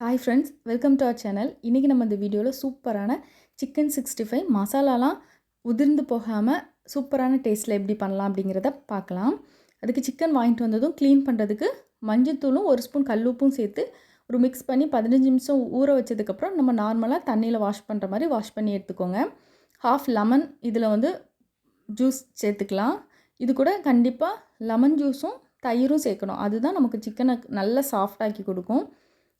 Hi friends, welcome to our channel. இன்றைக்கி நம்ம இந்த வீடியோவில் சூப்பரான சிக்கன் 65 மசாலாலாம் உதிர்ந்து போகாமல் சூப்பரான டேஸ்ட்டில் எப்படி பண்ணலாம் அப்படிங்கிறத பார்க்கலாம். அதுக்கு சிக்கன் வாங்கிட்டு வந்ததும் க்ளீன் பண்ணுறதுக்கு மஞ்சத்தூளும் ஒரு ஸ்பூன் கல்லுப்பும் சேர்த்து ஒரு மிக்ஸ் பண்ணி 15 நிமிஷம் ஊற வச்சதுக்கப்புறம் நம்ம நார்மலாக தண்ணியில் வாஷ் பண்ணுற மாதிரி வாஷ் பண்ணி எடுத்துக்கோங்க. ஹாஃப் லெமன் இதில் ஜூஸ் சேர்த்துக்கலாம். இது கூட கண்டிப்பாக லெமன் ஜூஸும் தயிரும் சேர்க்கணும். அதுதான் நமக்கு சிக்கனை நல்லா சாஃப்டாக்கி கொடுக்கும்.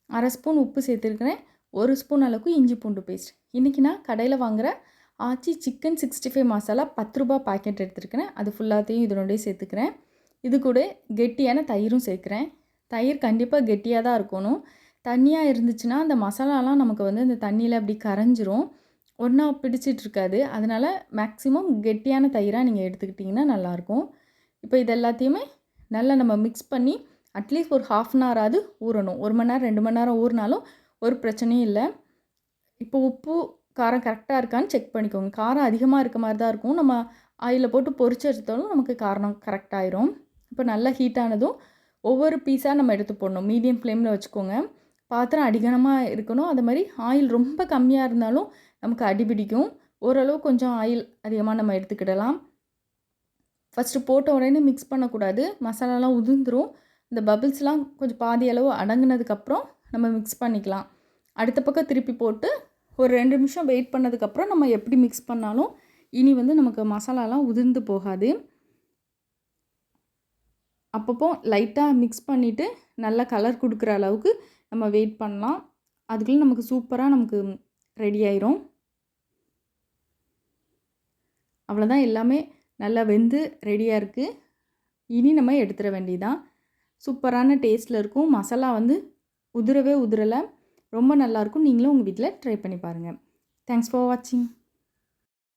அரை ஸ்பூன் உப்பு சேர்த்துருக்கிறேன். 1 ஸ்பூன் அளவுக்கு இஞ்சி பூண்டு பேஸ்ட். இன்றைக்கி நான் கடையில் வாங்குகிற ஆச்சி சிக்கன் 65 மசாலா 10 ரூபா பாக்கெட் எடுத்துருக்கிறேன். அது ஃபுல்லாத்தையும் இதனோடய சேர்த்துக்கிறேன். இது கூட கெட்டியான தயிரும் சேர்க்குறேன். தயிர் கண்டிப்பாக கெட்டியாக தான் இருக்கணும். தண்ணியாக இருந்துச்சுன்னா அந்த மசாலாலாம் நமக்கு இந்த தண்ணியில் அப்படி கரைஞ்சிரும், ஒன்றா பிடிச்சிட்ருக்காது. அதனால் மேக்ஸிமம் கெட்டியான தயிராக நீங்கள் எடுத்துக்கிட்டிங்கன்னா நல்லாயிருக்கும். இப்போ இது எல்லாத்தையுமே நல்லா நம்ம மிக்ஸ் பண்ணி அட்லீஸ்ட் ஒரு ½ அன் ஹவராவது ஊறணும். 1 மணி நேரம் 2 மணி நேரம் ஊறினாலும் ஒரு பிரச்சனையும் இல்லை. இப்போ உப்பு காரம் கரெக்டாக இருக்கான்னு செக் பண்ணிக்கோங்க. காரம் அதிகமாக இருக்க மாதிரி தான் இருக்கும். நம்ம ஆயிலில் போட்டு பொரிச்சு எடுத்தாலும் நமக்கு காரம் கரெக்டாகிடும். இப்போ நல்லா ஹீட் ஆனதும் ஒவ்வொரு பீஸாக நம்ம எடுத்து போடணும். மீடியம் ஃப்ளேமில் வச்சுக்கோங்க. பாத்திரம் அடிகனமாக இருக்கணும். அது மாதிரி ஆயில் ரொம்ப கம்மியாக இருந்தாலும் நமக்கு அடிபிடிக்கும். ஓரளவு கொஞ்சம் ஆயில் அதிகமாக நம்ம எடுத்துக்கிடலாம். ஃபஸ்ட்டு போட்ட உடனே மிக்ஸ் பண்ணக்கூடாது. மசாலாலாம் உதிர்ந்துடும். இந்த பபிள்ஸ்லாம் கொஞ்சம் பாதி அளவு அடங்கினதுக்கப்புறம் நம்ம மிக்ஸ் பண்ணிக்கலாம். அடுத்த பக்கம் திருப்பி போட்டு ஒரு 2 நிமிஷம் வெயிட் பண்ணதுக்கப்புறம் நம்ம எப்படி மிக்ஸ் பண்ணாலும் இனி நமக்கு மசாலாலாம் உதிர்ந்து போகாது. அப்பப்போ லைட்டாக மிக்ஸ் பண்ணிவிட்டு நல்லா கலர் கொடுக்குற அளவுக்கு நம்ம வெயிட் பண்ணலாம். அதுக்குள்ளே நமக்கு சூப்பராக நமக்கு ரெடி ஆயிரும். அவ்வளோதான், எல்லாமே நல்லா வெந்து ரெடியாக இருக்குது. இனி நம்ம எடுத்துட வேண்டியதான். சூப்பரான டேஸ்ட்டில் இருக்கும். மசாலா உதிரவே உதிரலை, ரொம்ப நல்லாயிருக்கும். நீங்களும் உங்கள் வீட்டில் ட்ரை பண்ணி பாருங்கள். தேங்க்ஸ் ஃபார் வாட்சிங்.